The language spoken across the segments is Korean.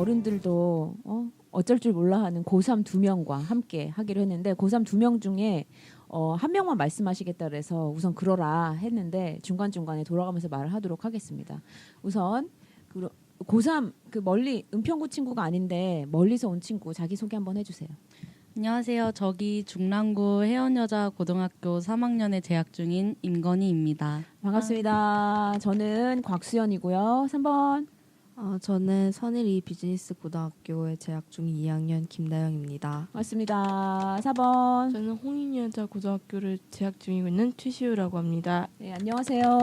어른들도 어쩔 줄 몰라 하는 고3 2명과 함께 하기로 했는데 고3 2명 중에 한 명만 말씀하시겠다 그래서 우선 그러라 했는데 중간중간에 돌아가면서 말을 하도록 하겠습니다. 우선 고3 그 멀리 은평구 친구가 아닌데 멀리서 온 친구 자기소개 한번 해주세요. 안녕하세요. 저기 중랑구 혜원여자고등학교 3학년에 재학 중인 임건희입니다. 반갑습니다. 저는 곽수연이고요. 3번. 저는 선일이 비즈니스 고등학교에 재학 중인 2학년 김다영입니다. 반갑습니다. 4번. 저는 홍인여자 고등학교를 재학 중이고 있는 최시우라고 합니다. 네, 안녕하세요.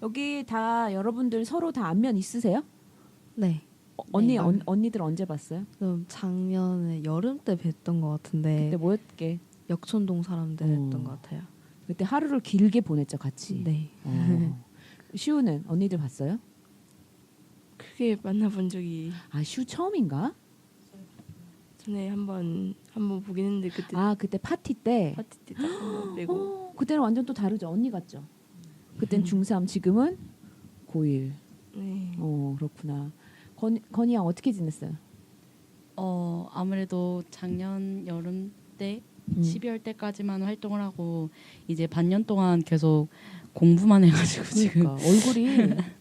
여기 다 여러분들 서로 다 안면 있으세요? 네. 언니들 언제 봤어요? 그럼 작년에 여름 때 뵀던 것 같은데 그때 뭐였게? 역촌동 사람들 했던 것 같아요. 그때 하루를 길게 보냈죠, 같이. 네. 시우는 언니들 봤어요? 크게 만나본 적이 슈 처음인가? 전에 한번 보긴 했는데 그때 그때 파티 때. 파티 때 딱 한번 빼고 그때는 완전 또 다르죠. 언니 같죠? 그땐 중3, 지금은 고1. 네. 그렇구나. 건희 양 어떻게 지냈어요? 아무래도 작년 여름 때 12월 때까지만 활동을 하고 이제 반년 동안 계속 공부만 해가지고 지금 그러니까 얼굴이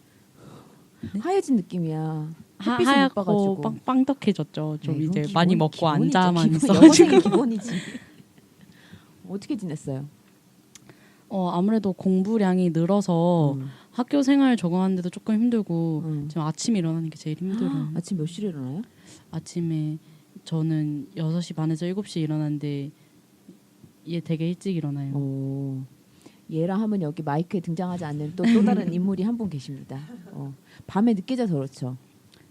하얘진 느낌이야. 햇빛을 못 하얗고 봐가지고. 빵떡해졌죠. 좀 네, 이제 그건 많이 먹고 기본이죠. 앉아만 기본, 있어가지고 여고생이 기본이지. 어떻게 지냈어요? 아무래도 공부량이 늘어서 학교 생활 적응하는데도 조금 힘들고 지금 아침에 일어나는 게 제일 힘들어요. 아침 몇 시에 일어나요? 아침에 저는 6시 반에서 7시에 일어나는데 얘 되게 일찍 일어나요. 얘랑 하면 여기 마이크에 등장하지 않는 또 다른 인물이 한 분 계십니다. 밤에 늦게 자서 그렇죠.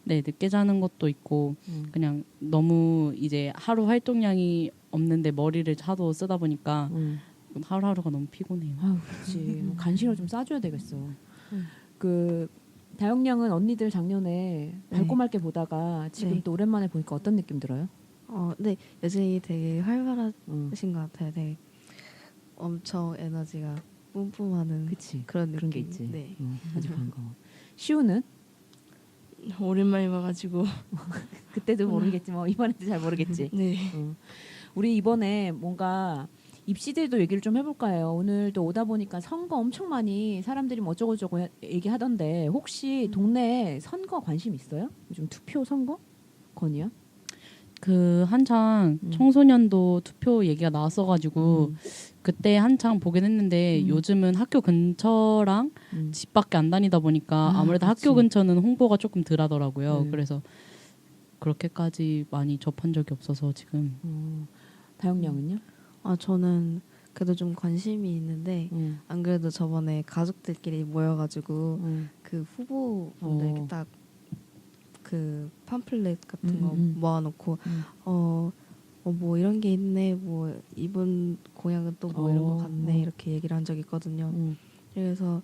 네, 늦게 자는 것도 있고 그냥 너무 이제 하루 활동량이 없는데 머리를 하도 쓰다 보니까 하루하루가 너무 피곤해요. 그렇지. 간식을 좀 싸줘야 되겠어. 그 다영 양은 언니들 작년에 밝고 맑게 보다가 지금 네. 또 오랜만에 보니까 어떤 느낌 들어요? 네. 여전히 되게 활발하신 것 같아요. 되게 엄청 에너지가 뿜뿜하는 그치. 그런 그런 게 느낌. 있지. 네. 아주 반가워. 시우는 오랜만에 봐가지고 그때도 모르겠지 뭐 이번에도 잘 모르겠지. 네. 우리 이번에 뭔가 입시제도 얘기를 좀 해볼까 해요. 오늘도 오다 보니까 선거 엄청 많이 사람들이 뭐 어쩌고저쩌고 얘기하던데 혹시 동네에 선거 관심 있어요? 요즘 투표 선거? 건이야? 그 한창 청소년도 투표 얘기가 나왔어가지고 그때 한창 보긴 했는데 요즘은 학교 근처랑 집 밖에 안 다니다 보니까 아무래도 그치. 학교 근처는 홍보가 조금 덜 하더라고요. 그래서 그렇게까지 많이 접한 적이 없어서 지금 다영 양은요? 저는 그래도 좀 관심이 있는데 안 그래도 저번에 가족들끼리 모여가지고 그 후보분들 딱 그 팜플렛 같은 거 모아놓고 뭐 이런 게 있네, 뭐 이분 공약은 또 뭐 이런 거 같네 이렇게 얘기를 한 적이 있거든요. 그래서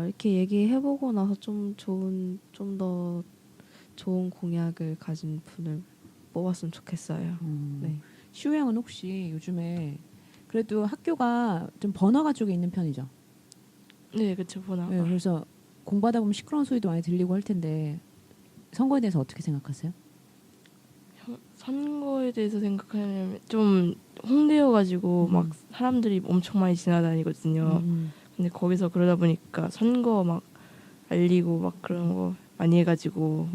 이렇게 얘기해보고 나서 좀 더 좋은 공약을 가진 분을 뽑았으면 좋겠어요. 네. 시우 양은 혹시 요즘에 그래도 학교가 좀 번화가 쪽에 있는 편이죠? 네, 그렇죠. 보나. 네, 그래서 공부하다 보면 시끄러운 소리도 많이 들리고 할 텐데 선거에 대해서 어떻게 생각하세요? 선거에 대해서 생각하면 좀 홍대여가지고 막 사람들이 엄청 많이 지나다니거든요. 근데 거기서 그러다 보니까 선거 막 알리고 막 그런 거 많이 해가지고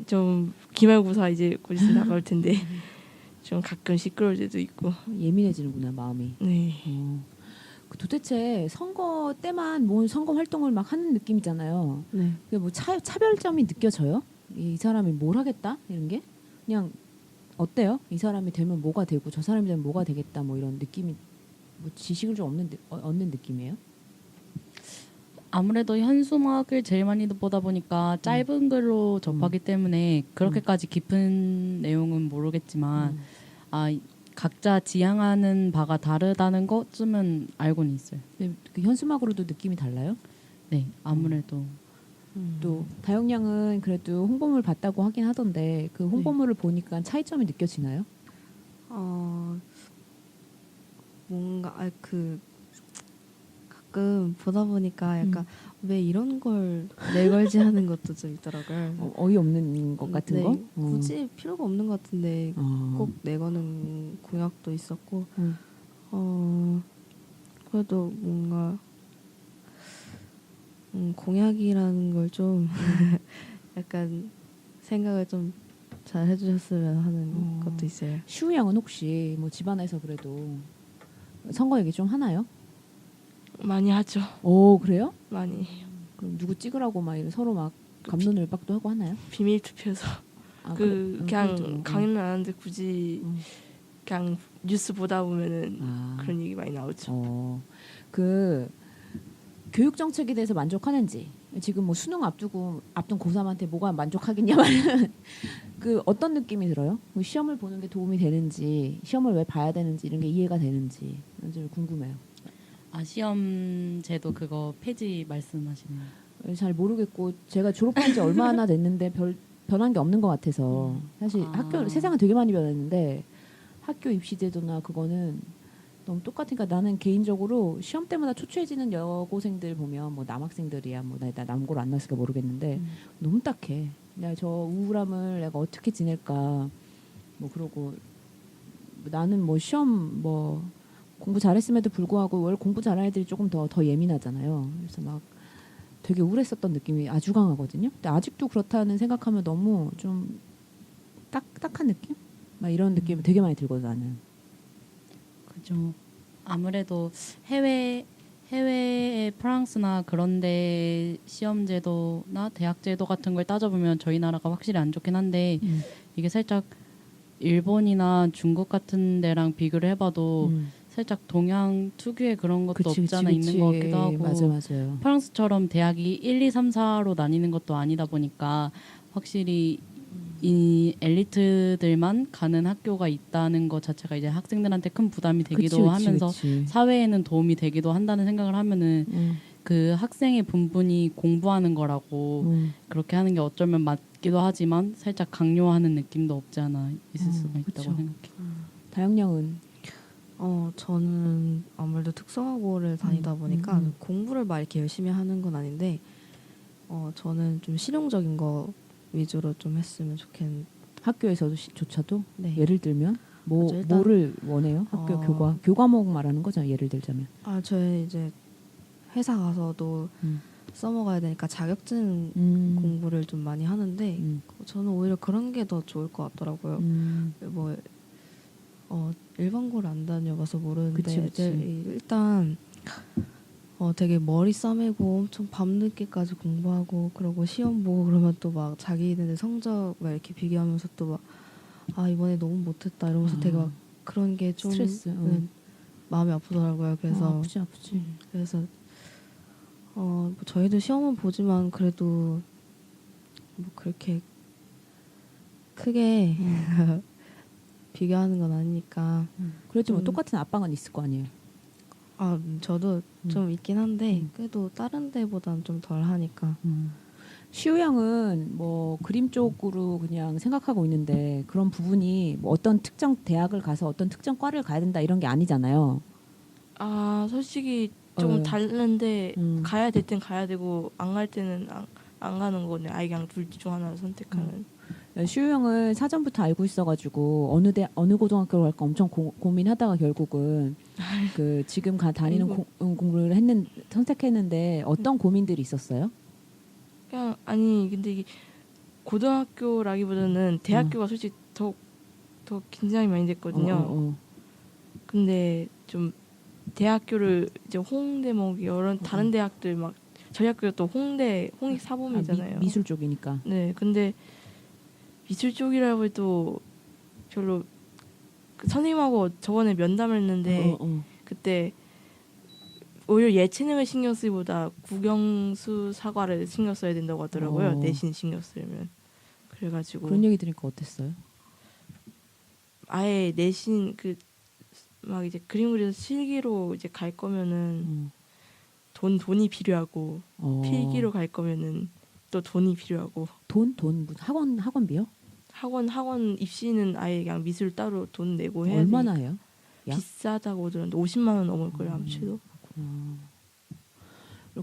좀 기말고사 이제 곧 있으면 나갈 텐데 좀 가끔 시끄러울 때도 있고. 예민해지는구나 마음이. 네. 도대체 선거 때만 뭐 선거 활동을 막 하는 느낌이잖아요. 네. 그게 뭐 차별점이 느껴져요? 이 사람이 뭘 하겠다 이런 게 그냥 어때요? 이 사람이 되면 뭐가 되고 저 사람이 되면 뭐가 되겠다 뭐 이런 느낌이 뭐 지식을 좀 얻는 느낌이에요? 아무래도 현수막을 제일 많이 보다 보니까 짧은 글로 접하기 때문에 그렇게까지 깊은 내용은 모르겠지만 각자 지향하는 바가 다르다는 것쯤은 알고는 있어요. 그 현수막으로도 느낌이 달라요? 네, 아무래도 또 다영 양은 그래도 홍보물 봤다고 하긴 하던데 그 홍보물을 보니까 차이점이 느껴지나요? 뭔가 그 가끔 보다 보니까 약간 왜 이런 걸 내걸지 하는 것도 좀 있더라고요. 어이없는 것 같은 네, 거? 굳이 필요가 없는 것 같은데 어. 꼭 내거는 공약도 있었고 음. 그래도 뭔가 공약이라는 걸 좀 약간 생각을 좀 잘 해주셨으면 하는 것도 있어요. 시우 양은 혹시 뭐 집안에서 그래도 선거 얘기 좀 하나요? 많이 하죠. 오 그래요? 많이 그럼 누구 찍으라고 막 이런 서로 막 갑론을박도 하고 하나요? 비밀 투표에서 아, 그냥 그래도, 강연을 안 하는데 굳이 그냥 뉴스 보다 보면은 아. 그런 얘기 많이 나오죠. 그 교육 정책에 대해서 만족하는지 지금 뭐 수능 앞둔 고3한테 뭐가 만족하겠냐마는 그 어떤 느낌이 들어요? 뭐 시험을 보는 게 도움이 되는지 시험을 왜 봐야 되는지 이런 게 이해가 되는지 좀 궁금해요. 아 시험 제도 그거 폐지 말씀하시네요. 잘 모르겠고 제가 졸업한 지 얼마나 됐는데 별 변한 게 없는 것 같아서 사실 학교 세상은 되게 많이 변했는데 학교 입시 제도나 그거는 너무 똑같으니까 나는 개인적으로 시험 때마다 초췌해지는 여고생들 보면 뭐 남학생들이야 뭐 나 남고를 안 나왔으니까 모르겠는데 너무 딱해. 내가 저 우울함을 내가 어떻게 지낼까 뭐 그러고 나는 뭐 시험 뭐 공부 잘했음에도 불구하고 원래 공부 잘하는 애들이 조금 더 예민하잖아요. 그래서 막 되게 우울했었던 느낌이 아주 강하거든요. 근데 아직도 그렇다는 생각하면 너무 좀 딱딱한 느낌? 막 이런 느낌이 되게 많이 들거든 나는. 그죠. 아무래도 해외의 프랑스나 그런데 시험 제도나 대학 제도 같은 걸 따져보면 저희 나라가 확실히 안 좋긴 한데 이게 살짝 일본이나 중국 같은 데랑 비교를 해봐도 살짝 동양 특유의 그런 것도 없지 않아 있는 것 같기도 하고 맞아요. 프랑스처럼 대학이 1, 2, 3, 4로 나뉘는 것도 아니다 보니까 확실히 이 엘리트들만 가는 학교가 있다는 것 자체가 이제 학생들한테 큰 부담이 되기도 하면서 사회에는 도움이 되기도 한다는 생각을 하면은 그 학생의 본분이 공부하는 거라고 그렇게 하는 게 어쩌면 맞기도 하지만 살짝 강요하는 느낌도 없지 않아 있을 수가 있다고 생각해요. 다영 양은 저는 아무래도 특성화고를 다니다 보니까 공부를 막 이렇게 열심히 하는 건 아닌데 저는 좀 실용적인 거 위주로 좀 했으면 좋겠는. 학교에서도 조차도 네. 예를 들면 뭐를 원해요? 학교 교과목 말하는 거죠. 예를 들자면. 저희 이제 회사 가서도 써먹어야 되니까 자격증 공부를 좀 많이 하는데 저는 오히려 그런 게 더 좋을 것 같더라고요. 뭐 일반고를 안 다녀봐서 모르는데 그치. 일단 되게 머리 싸매고 엄청 밤늦게까지 공부하고 그러고 시험 보고 그러면 또 막 자기네들 성적 막 이렇게 비교하면서 또 막 이번에 너무 못했다 이러면서 되게 막 그런 게 좀 스트레스. 마음이 아프더라고요. 그래서 아프지. 그래서 뭐 저희도 시험은 보지만 그래도 뭐 그렇게 크게 비교하는 건 아니니까. 그래도 뭐 똑같은 압박은 있을 거 아니에요. 저도 좀 있긴 한데 그래도 다른 데보다는 좀 덜 하니까. 시우 양은 뭐 그림 쪽으로 그냥 생각하고 있는데 그런 부분이 뭐 어떤 특정 대학을 가서 어떤 특정 과를 가야 된다 이런 게 아니잖아요. 솔직히 좀 다른데 가야 될 땐 가야 되고 안 갈 때는 안 가는 거네. 아예 그냥 둘 중 하나를 선택하는. 시우 형은 사전부터 알고 있어가지고 어느 고등학교로 갈까 엄청 고민하다가 결국은 그 지금 다니는 공부를 선택했는데 어떤 고민들이 있었어요? 그냥 근데 이게 고등학교라기보다는 대학교가 솔직히 더 긴장이 많이 됐거든요. 근데 좀 대학교를 이제 홍대 뭐 여러 다른 대학들 막 저희 학교가 또 홍익 사범이잖아요. 미술 쪽이니까. 네, 근데 미술 쪽이라고 해도 별로 선생님하고 저번에 면담을 했는데 그때 오히려 예체능을 신경 쓰기보다 국영수 사과를 신경 써야 된다고 하더라고요. 내신 신경 쓰려면. 그래가지고 그런 얘기 들으니까 어땠어요? 아예 내신 막 이제 그림 그려서 실기로 이제 갈 거면은 돈이 필요하고 필기로 갈 거면은 또 돈이 필요하고. 돈 무슨 학원비요? 학원 입시는 아예 그냥 미술 따로 돈 내고 해야 얼마나 되니까. 해요? 비싸다고 들었는데 50만 원 넘을 거예요. 아무래도.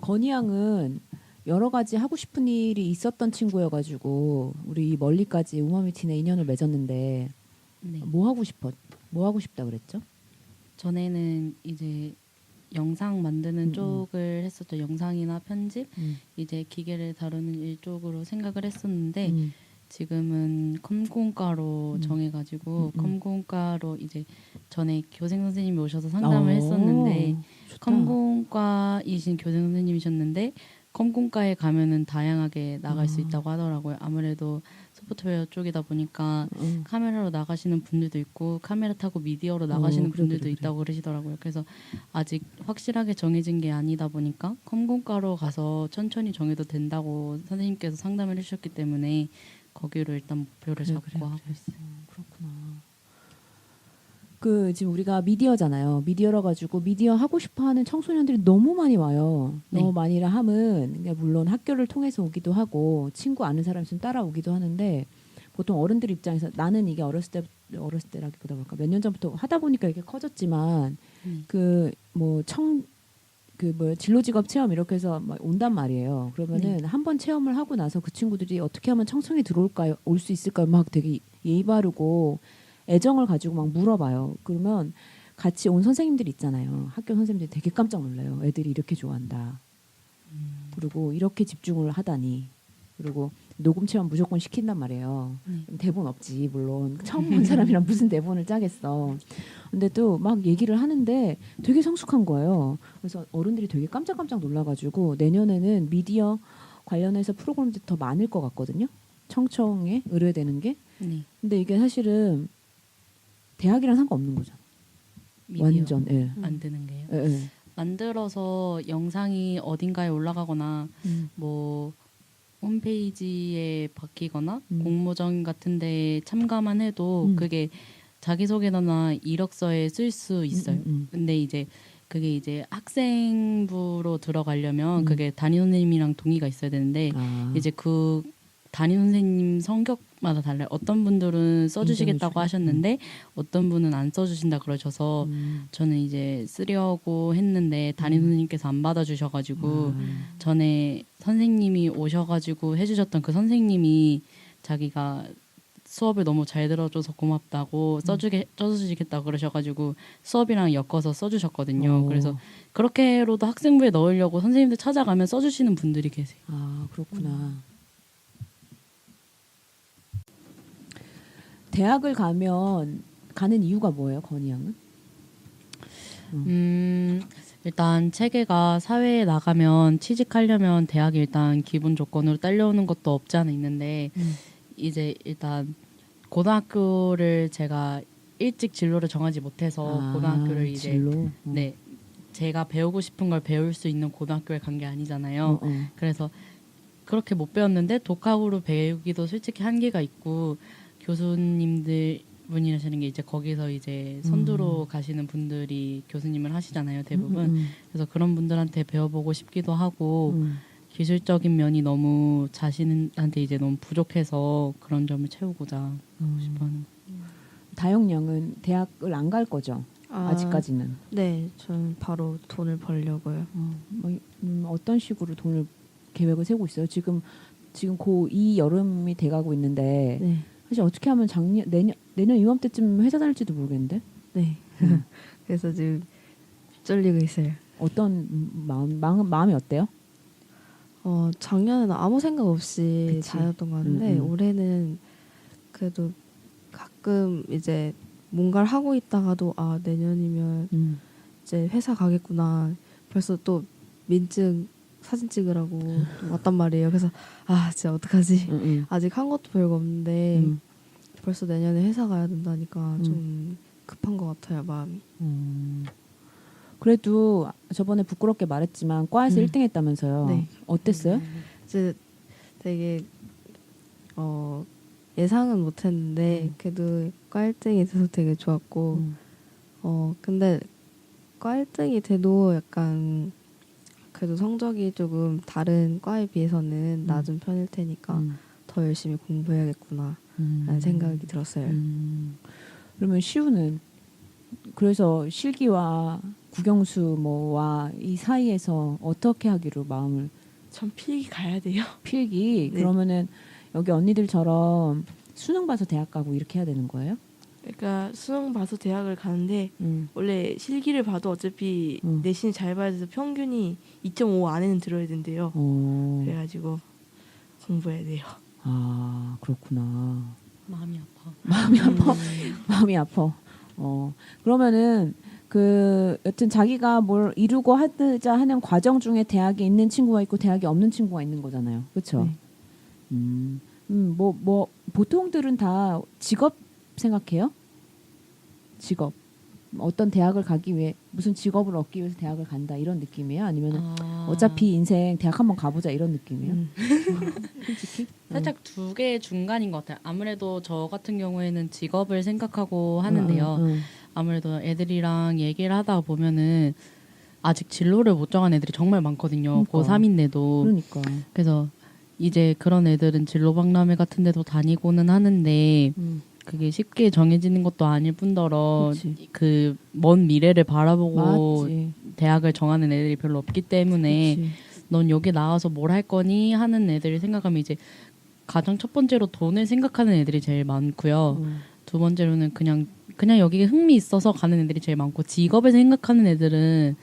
건희 양은 여러 가지 하고 싶은 일이 있었던 친구여가지고 우리 멀리까지 우마미틴에 인연을 맺었는데 네. 뭐 하고 싶다 그랬죠? 전에는 이제 영상 만드는 쪽을 했었죠. 영상이나 편집, 이제 기계를 다루는 일 쪽으로 생각을 했었는데 지금은 컴공과로 정해가지고 컴공과로 이제 전에 교생 선생님이 오셔서 상담을 했었는데 좋다. 컴공과이신 교생 선생님이셨는데 컴공과에 가면은 다양하게 나갈 수 있다고 하더라고요. 아무래도 소프트웨어 쪽이다 보니까 카메라로 나가시는 분들도 있고 카메라 타고 미디어로 나가시는 분들도 있다고 그러시더라고요. 그래서 아직 확실하게 정해진 게 아니다 보니까 컴공과로 가서 천천히 정해도 된다고 선생님께서 상담을 해주셨기 때문에 거기로 일단 목표를 잡고 하고 있어요. 그렇구나. 그 지금 우리가 미디어잖아요. 미디어라 가지고 미디어 하고 싶어하는 청소년들이 너무 많이 와요. 네. 너무 많이라 함은 그냥 물론 학교를 통해서 오기도 하고 친구 아는 사람 있으면 따라오기도 하는데 보통 어른들 입장에서 나는 이게 어렸을 때라기보다 그럴까 몇 년 전부터 하다 보니까 이게 커졌지만 그 뭐 진로 직업 체험 이렇게 해서 막 온단 말이에요. 그러면은 한 번 체험을 하고 나서 그 친구들이 어떻게 하면 청청에 들어올까요? 올 수 있을까요? 막 되게 예의 바르고 애정을 가지고 막 물어봐요. 그러면 같이 온 선생님들 있잖아요. 학교 선생님들이 되게 깜짝 놀라요. 애들이 이렇게 좋아한다. 그리고 이렇게 집중을 하다니. 그리고 녹음 체험 무조건 시킨단 말이에요. 대본 없지 물론. 처음 본 사람이랑 무슨 대본을 짜겠어. 근데 또 막 얘기를 하는데 되게 성숙한 거예요. 그래서 어른들이 되게 깜짝깜짝 놀라가지고 내년에는 미디어 관련해서 프로그램들이 더 많을 것 같거든요. 청청에 의뢰되는 게. 네. 근데 이게 사실은 대학이랑 상관없는 거죠. 미디어 완전. 예. 만드는 게요. 예, 예. 만들어서 영상이 어딘가에 올라가거나 뭐 홈페이지에 박히거나 공모전 같은 데에 참가만 해도 그게 자기소개서나 이력서에 쓸 수 있어요. 근데 이제 그게 이제 학생부로 들어가려면 그게 담임 선생님이랑 동의가 있어야 되는데 이제 그 담임 선생님 성격마다 달라요. 어떤 분들은 써주시겠다고 하셨는데 어떤 분은 안 써주신다 그러셔서 저는 이제 쓰려고 했는데 담임 선생님께서 안 받아주셔가지고 전에 선생님이 오셔가지고 해주셨던 그 선생님이 자기가 수업을 너무 잘 들어줘서 고맙다고 써주시겠다고 그러셔가지고 수업이랑 엮어서 써주셨거든요. 그래서 그렇게로도 학생부에 넣으려고 선생님들 찾아가면 써주시는 분들이 계세요. 아 그렇구나. 대학을 가는 이유가 뭐예요, 건희 양은? 일단 체계가 사회에 나가면 취직하려면 대학이 일단 기본 조건으로 딸려오는 것도 없지 않아 있는데 이제 일단 고등학교를 제가 일찍 진로를 정하지 못해서 고등학교를 이제 네 제가 배우고 싶은 걸 배울 수 있는 고등학교에 간 게 아니잖아요. 그래서 그렇게 못 배웠는데 독학으로 배우기도 솔직히 한계가 있고 교수님들 분이라시는 게 이제 거기서 이제 선두로 가시는 분들이 교수님을 하시잖아요, 대부분. 그래서 그런 분들한테 배워보고 싶기도 하고 기술적인 면이 너무 자신한테 이제 너무 부족해서 그런 점을 채우고자 하고 싶어하는. 다영 양은 대학을 안 갈 거죠? 아직까지는. 네, 저는 바로 돈을 벌려고요. 어떤 식으로 돈을 계획을 세우고 있어요? 지금 이 여름이 돼가고 있는데 네. 사실 어떻게 하면 내년 이맘때쯤 회사 다닐지도 모르겠는데. 네. 그래서 지금 쫄리고 있어요. 어떤 마음이 어때요? 작년에는 아무 생각 없이 그치. 다녔던 것 같은데 올해는 그래도 가끔 이제 뭔가를 하고 있다가도 내년이면 이제 회사 가겠구나. 벌써 또 민증 사진 찍으라고 왔단 말이에요. 그래서 진짜 어떡하지? 아직 한 것도 별거 없는데 벌써 내년에 회사 가야 된다니까 좀 급한 것 같아요, 마음이. 그래도 저번에 부끄럽게 말했지만 과에서 1등 했다면서요. 네. 어땠어요? 이제 되게 예상은 못했는데 그래도 과 1등이 돼서 되게 좋았고 근데 과 1등이 돼도 약간 그래도 성적이 조금 다른 과에 비해서는 낮은 편일 테니까 더 열심히 공부해야겠구나 라는 생각이 들었어요. 그러면 시우는 그래서 실기와 국영수 뭐와 이 사이에서 어떻게 하기로 마음을 전 필기 가야 돼요. 필기. 네. 그러면은 여기 언니들처럼 수능 봐서 대학 가고 이렇게 해야 되는 거예요? 그러니까 수능 봐서 대학을 가는데 원래 실기를 봐도 어차피 내신 잘 봐야 돼서 평균이 2.5 안에는 들어야 된대요. 그래가지고 공부해야 돼요. 아 그렇구나. 마음이 아파. 마음이 아파. 마음이 아파. 그러면은 그 여튼 자기가 뭘 이루고 하자 하는 과정 중에 대학에 있는 친구가 있고 대학에 없는 친구가 있는 거잖아요. 그렇죠? 네. 뭐 보통들은 다 직업 생각해요? 직업. 어떤 대학을 가기 위해 무슨 직업을 얻기 위해서 대학을 간다 이런 느낌이에요? 아니면 어차피 인생 대학 한번 가보자 이런 느낌이에요? 솔직히? 살짝 두 개의 중간인 것 같아요. 아무래도 저 같은 경우에는 직업을 생각하고 하는데요. 아무래도 애들이랑 얘기를 하다 보면은 아직 진로를 못 정한 애들이 정말 많거든요. 그러니까. 고3인데도. 그러니까. 그래서 이제 그런 애들은 진로 박람회 같은 데도 다니고는 하는데 그게 쉽게 정해지는 것도 아닐 뿐더러 그 먼 미래를 바라보고 맞지. 대학을 정하는 애들이 별로 없기 때문에 그치. 넌 여기 나와서 뭘 할 거니 하는 애들을 생각하면 이제 가장 첫 번째로 돈을 생각하는 애들이 제일 많고요. 두 번째로는 그냥 여기에 흥미 있어서 가는 애들이 제일 많고 직업을 생각하는 애들은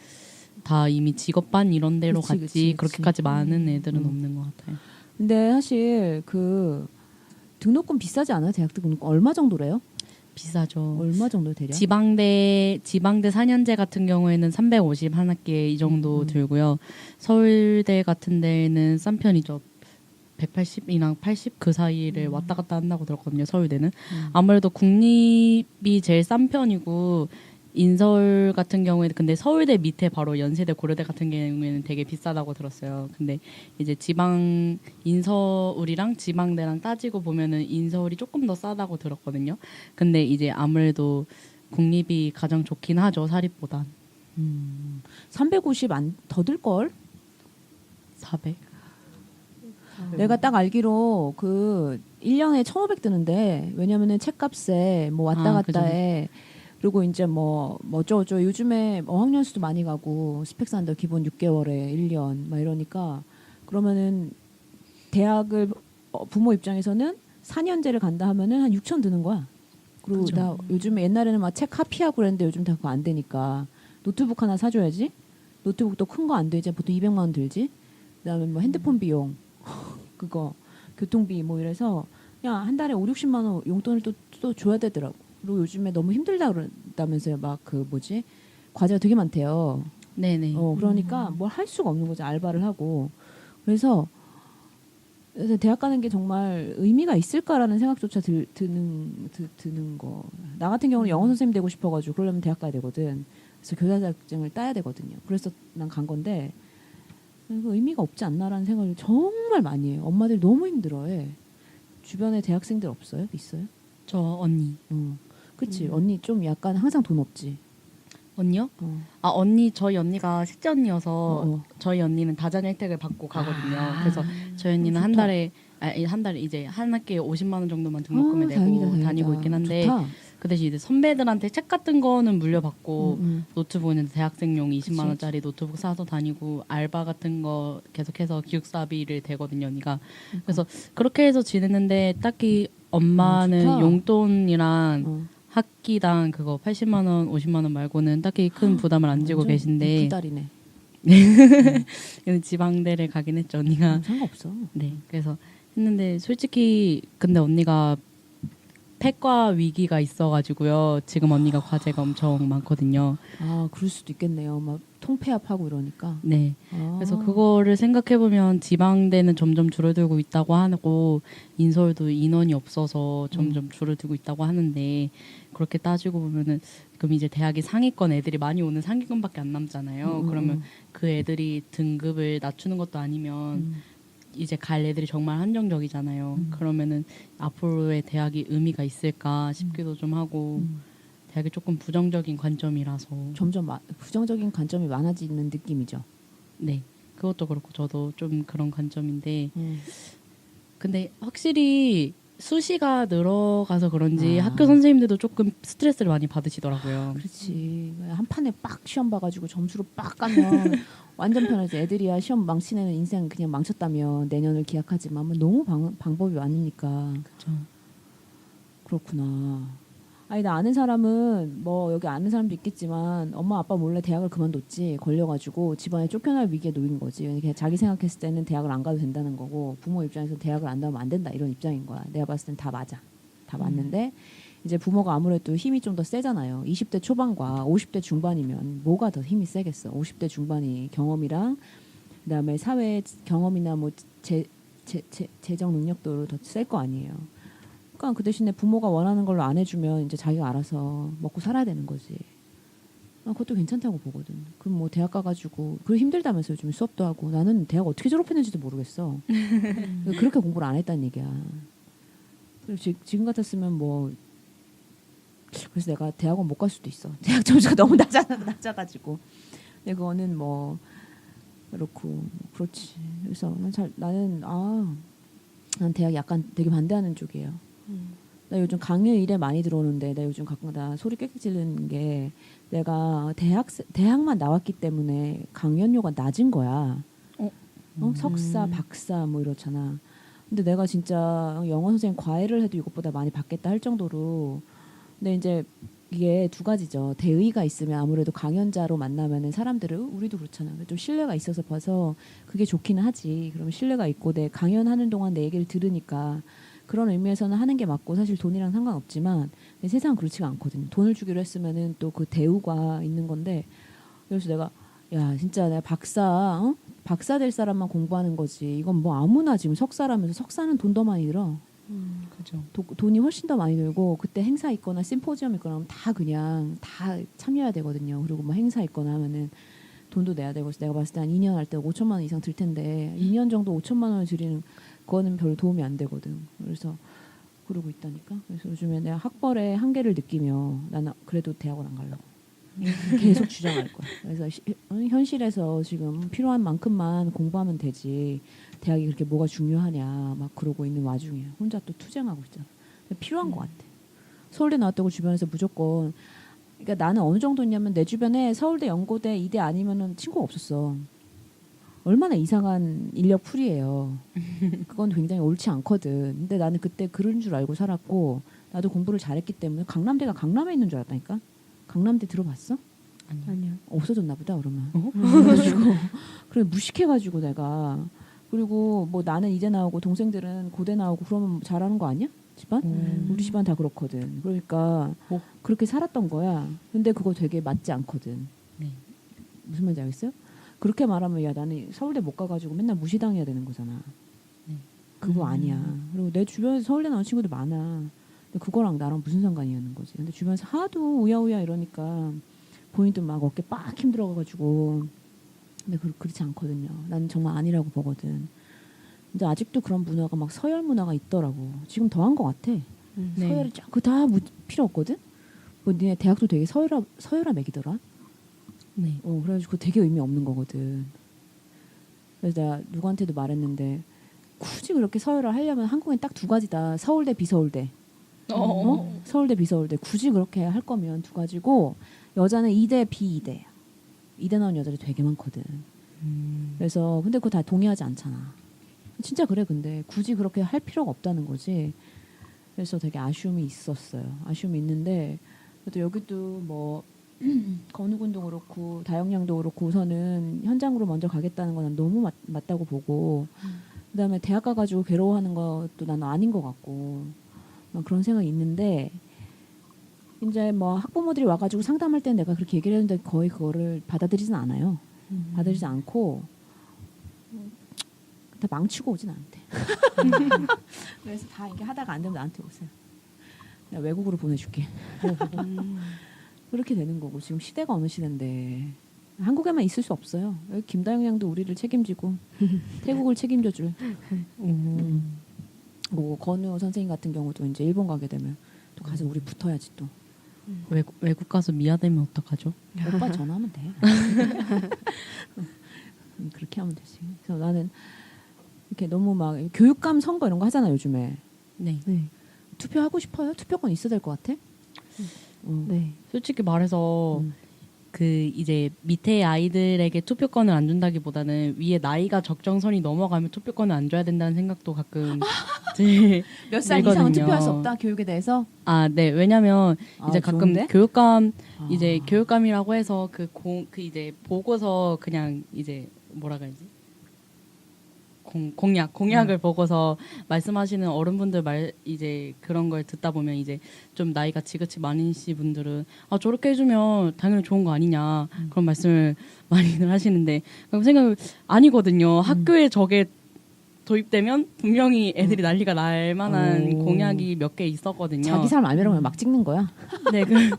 다 이미 직업반 이런 데로 그치, 갔지 그치. 그렇게까지 많은 애들은 없는 것 같아요. 근데 사실 그 등록금 비싸지 않아요? 대학 등록금 얼마 정도래요? 비싸죠. 얼마 정도 되려? 지방대 4년제 같은 경우에는 350 한 학기에 이 정도 들고요. 서울대 같은 데는 싼 편이죠. 180이랑 80 그 사이를 왔다 갔다 한다고 들었거든요. 서울대는. 아무래도 국립이 제일 싼 편이고 인서울 같은 경우에는 근데 서울대 밑에 바로 연세대 고려대 같은 경우에는 되게 비싸다고 들었어요. 근데 이제 지방 인서울이랑 지방대랑 따지고 보면은 인서울이 조금 더 싸다고 들었거든요. 근데 이제 아무래도 국립이 가장 좋긴 하죠. 사립보단. 350 안 더 들 걸? 400. 내가 딱 알기로 그 1년에 1,500 드는데 왜냐면은 책값에 뭐 왔다 갔다에 그리고 이제 뭐 어쩌고저쩌고 요즘에 어학연 수도 많이 가고 스펙 산다 기본 6개월에 1년 막 이러니까 그러면은 대학을 부모 입장에서는 4년제를 간다 하면은 한 6천 드는 거야. 그리고 그죠. 나 요즘에 옛날에는 막 책 카피하고 그랬는데 요즘 다 그거 안 되니까 노트북 하나 사줘야지. 노트북도 큰 거 안 되지. 보통 200만 원 들지. 그다음에 뭐 핸드폰 비용 그거 교통비 뭐 이래서 그냥 한 달에 5, 60만 원 용돈을 또 줘야 되더라고. 그리고 요즘에 너무 힘들다 그런다면서요. 막 그 뭐지 과제가 되게 많대요. 네네. 그러니까 뭘 할 수가 없는 거죠. 알바를 하고. 그래서 대학 가는 게 정말 의미가 있을까라는 생각조차 드는 거. 나 같은 경우는 영어 선생님 되고 싶어가지고 그러려면 대학 가야 되거든. 그래서 교사 자격증을 따야 되거든요. 그래서 난 간 건데 이거 의미가 없지 않나라는 생각을 정말 많이 해요. 엄마들이 너무 힘들어해. 주변에 대학생들 없어요? 있어요? 저 언니. 그치. 언니 좀 약간 항상 돈 없지. 언니요? 저희 언니가 셋째 언니여서 저희 언니는 다자녀 혜택을 받고 가거든요. 그래서 저희 언니는 한 달에 이제 한 학기에 50만 원 정도만 등록금을 내고 다행이다. 다니고 있긴 한데 좋다. 그 대신 이제 선배들한테 책 같은 거는 물려받고 노트북은 대학생용 20만 원짜리 노트북 사서 다니고 알바 같은 거 계속해서 기숙사비를 대거든요, 언니가. 그래서 그렇게 해서 지냈는데 딱히 엄마는 좋다. 용돈이랑 학기당 그거 80만 원, 50만 원 말고는 딱히 큰 부담을 안 지고 계신데 두 달이네. 지방대를 가긴 했죠, 언니가. 상관없어. 네, 그래서 했는데 솔직히 근데 언니가 폐과 위기가 있어가지고요. 지금 언니가 과제가 엄청 많거든요. 아, 그럴 수도 있겠네요. 막 통폐합하고 이러니까. 네. 그래서 그거를 생각해보면 지방대는 점점 줄어들고 있다고 하고 인서울도 인원이 없어서 점점 줄어들고 있다고 하는데 그렇게 따지고 보면은 그럼 이제 대학이 상위권 애들이 많이 오는 상위권밖에 안 남잖아요. 그러면 그 애들이 등급을 낮추는 것도 아니면 이제 갈 애들이 정말 한정적이잖아요. 그러면은 앞으로의 대학이 의미가 있을까 싶기도 좀 하고 대학이 조금 부정적인 관점이라서 점점 부정적인 관점이 많아지는 느낌이죠. 네, 그것도 그렇고 저도 좀 그런 관점인데 근데 확실히 수시가 늘어가서 그런지 아. 학교 선생님들도 조금 스트레스를 많이 받으시더라고요. 그렇지. 한 판에 빡 시험 봐가지고 점수로 빡 까면 완전 편하지. 애들이야 시험 망치내면 인생 그냥 망쳤다며 내년을 기약하지만 뭐 너무 방법이 많으니까. 그렇죠. 그렇구나. 아니 나 아는 사람은 뭐 여기 아는 사람도 있겠지만 엄마 아빠 몰래 대학을 그만뒀지. 걸려가지고 집안에 쫓겨날 위기에 놓인 거지. 그냥 자기 생각했을 때는 대학을 안 가도 된다는 거고 부모 입장에서 대학을 안 가면 안 된다 이런 입장인 거야. 내가 봤을 땐 다 맞아. 다 맞는데 이제 부모가 아무래도 힘이 좀 더 세잖아요. 20대 초반과 50대 중반이면 뭐가 더 힘이 세겠어. 50대 중반이 경험이랑 그다음에 사회 경험이나 뭐 재정 능력도 더 셀 거 아니에요. 그러니까 그 대신에 부모가 원하는 걸로 안 해주면 이제 자기가 알아서 먹고 살아야 되는 거지. 난 그것도 괜찮다고 보거든. 그럼 뭐 대학 가가지고 그래 힘들다면서 요즘 수업도 하고 나는 대학 어떻게 졸업했는지도 모르겠어. 그렇게 공부를 안 했다는 얘기야. 그리고 지금 같았으면 뭐 그래서 내가 대학원 못 갈 수도 있어. 대학 점수가 너무 낮아가지고. 근데 그거는 뭐 그렇고 그렇지. 그래서 나는 난 대학 약간 되게 반대하는 쪽이에요. 나 요즘 강의 일에 많이 들어오는데 나 요즘 가끔가다 소리 꽥꽥 지르는 게 내가 대학만 나왔기 때문에 강연료가 낮은 거야. 석사, 박사 뭐 이렇잖아. 근데 내가 진짜 영어 선생님 과외를 해도 이것보다 많이 받겠다 할 정도로. 근데 이제 이게 두 가지죠. 대의가 있으면 아무래도 강연자로 만나면은 사람들은 우리도 그렇잖아. 좀 신뢰가 있어서 봐서 그게 좋기는 하지. 그러면 신뢰가 있고 내 강연하는 동안 내 얘기를 들으니까 그런 의미에서는 하는 게 맞고 사실 돈이랑 상관없지만 세상은 그렇지가 않거든요. 돈을 주기로 했으면은 또 그 대우가 있는 건데 그래서 내가 야 진짜 내가 박사 될 사람만 공부하는 거지. 이건 뭐 아무나 지금 석사라면서 석사는 돈 더 많이 들어. 그렇죠. 돈이 훨씬 더 많이 들고 그때 행사 있거나 심포지엄 있거나 하면 다 그냥 다 참여해야 되거든요. 그리고 뭐 행사 있거나 하면은 돈도 내야 되고 내가 봤을 때 한 2년 할 때 5천만 원 이상 들 텐데 2년 정도 5천만 원을 들이는 그거는 별로 도움이 안 되거든. 그래서 그러고 있다니까. 그래서 요즘에 내가 학벌의 한계를 느끼며 나는 그래도 대학원 안 가려고 계속 주장할 거야. 그래서 현실에서 지금 필요한 만큼만 공부하면 되지. 대학이 그렇게 뭐가 중요하냐 막 그러고 있는 와중에 혼자 또 투쟁하고 있잖아. 필요한 것 같아. 서울대 나왔다고 주변에서 무조건. 그러니까 나는 어느 정도냐면 내 주변에 서울대, 연고대, 이대 아니면은 친구가 없었어. 얼마나 이상한 인력 풀이에요. 그건 굉장히 옳지 않거든. 근데 나는 그때 그런 줄 알고 살았고 나도 공부를 잘했기 때문에 강남대가 강남에 있는 줄 알았다니까. 강남대 들어봤어? 아니요. 없어졌나 보다 그러면. 그래가지고 그래 무식해가지고 내가 그리고 뭐 나는 이대 나오고 동생들은 고대 나오고 그러면 잘하는 거 아니야? 집안? 우리 집안 다 그렇거든. 그러니까 그렇게 살았던 거야. 근데 그거 되게 맞지 않거든. 네. 무슨 말인지 알겠어요? 그렇게 말하면 야 나는 서울대 못 가가지고 맨날 무시당해야 되는 거잖아. 네. 그거 아니야. 그리고 내 주변에서 서울대 나온 친구들 많아. 근데 그거랑 나랑 무슨 상관이냐는 거지. 근데 주변에서 하도 우야우야 이러니까 본인도 막 어깨 빡 힘들어가지고 근데 그렇지 않거든요. 나는 정말 아니라고 보거든. 근데 아직도 그런 문화가 막 서열 문화가 있더라고. 지금 더한 것 같아. 네. 서열이 그거 다 필요 없거든. 뭐 니네 대학도 되게 서열화 매기더라. 네. 그래가지고 되게 의미 없는 거거든. 그래서 내가 누구한테도 말했는데 굳이 그렇게 서열화 하려면 한국엔 딱 두 가지다. 서울대, 비서울대. 서울대, 비서울대. 굳이 그렇게 할 거면 두 가지고 여자는 이대, 비이대. 이대 나온 여자들이 되게 많거든. 그래서 근데 그거 다 동의하지 않잖아. 진짜 그래. 근데 굳이 그렇게 할 필요가 없다는 거지. 그래서 되게 아쉬움이 있었어요. 아쉬움이 있는데 그래도 여기도 뭐 건우군도 그렇고 다영양도 그렇고 우선은 현장으로 먼저 가겠다는 건 난 너무 맞다고 보고 그다음에 대학 가가지고 괴로워하는 것도 나는 아닌 것 같고 그런 생각이 있는데 이제 뭐 학부모들이 와가지고 상담할 때는 내가 그렇게 얘기를 했는데 거의 그거를 받아들이진 않아요. 받아들이지 않고 다 망치고 오진 않대. 그래서 다 이게 하다가 안 되면 나한테 오세요. 내가 외국으로 보내줄게. 그렇게 되는 거고 지금 시대가 어느 시대인데 한국에만 있을 수 없어요. 여기 김다영 양도 우리를 책임지고 태국을 책임져줄. 뭐 건우 선생님 같은 경우도 이제 일본 가게 되면 또 가서 우리 붙어야지 또. 외국 가서 미아되면 어떡하죠? 오빠 전화하면 돼. 그렇게 하면 되지. 그래서 나는 이렇게 너무 막 교육감 선거 이런 거 하잖아 요즘에. 네. 네. 투표하고 싶어요? 투표권 있어야 될 것 같아? 네. 솔직히 말해서 음. 그 이제 밑에 아이들에게 투표권을 안 준다기보다는 위에 나이가 적정선이 넘어가면 투표권을 안 줘야 된다는 생각도 가끔 몇 살 이상은 들거든요. 투표할 수 없다 교육에 대해서? 아, 네. 왜냐면 이제 가끔 좋은데? 교육감 아. 이제 교육감이라고 해서 그 이제 보고서 그냥 이제 뭐라 그러지? 공약을 보고서 말씀하시는 어른분들 말 이제 그런 걸 듣다 보면 이제 좀 나이가 지긋이 많으신 분들은 아 저렇게 해주면 당연히 좋은 거 아니냐 그런 말씀을 많이들 하시는데 그럼 생각을 아니거든요. 학교에 저게 도입되면 분명히 애들이 난리가 날 만한 오. 공약이 몇 개 있었거든요. 자기 사람 알면 그냥 막 찍는 거야? 네, 그렇죠.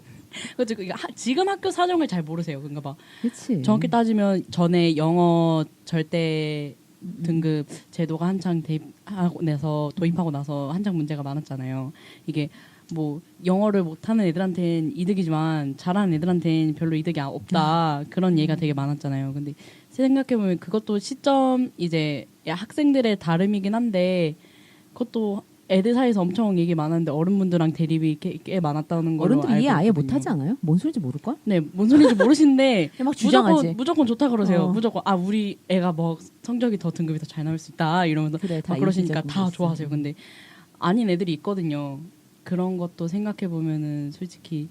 지금 학교 사정을 잘 모르세요. 그런가 봐. 그렇지. 정확히 따지면 전에 영어 절대 등급 제도가 한창 도입하고 나서 한창 문제가 많았잖아요. 이게 뭐 영어를 못하는 애들한테는 이득이지만 잘하는 애들한테는 별로 이득이 없다 그런 얘기가 되게 많았잖아요. 근데 생각해보면 그것도 시점 이제 학생들의 다름이긴 한데 그것도 애들 사이에서 엄청 얘기 많았는데 어른분들랑 대립이 꽤 많았다는 걸로 어른들이 알고 이해 아예 있거든요. 못하지 않아요? 뭔 소리인지 모를걸? 네, 뭔 소리인지 모르시는데 막 주장하지. 무조건 좋다 그러세요. 어. 무조건 우리 애가 뭐 성적이 더 등급이 더 잘 나올 수 있다 이러면서 그래, 다 막 그러시니까 이기적인 다 게 좋아하세요. 있어. 근데 아닌 애들이 있거든요. 그런 것도 생각해 보면은 솔직히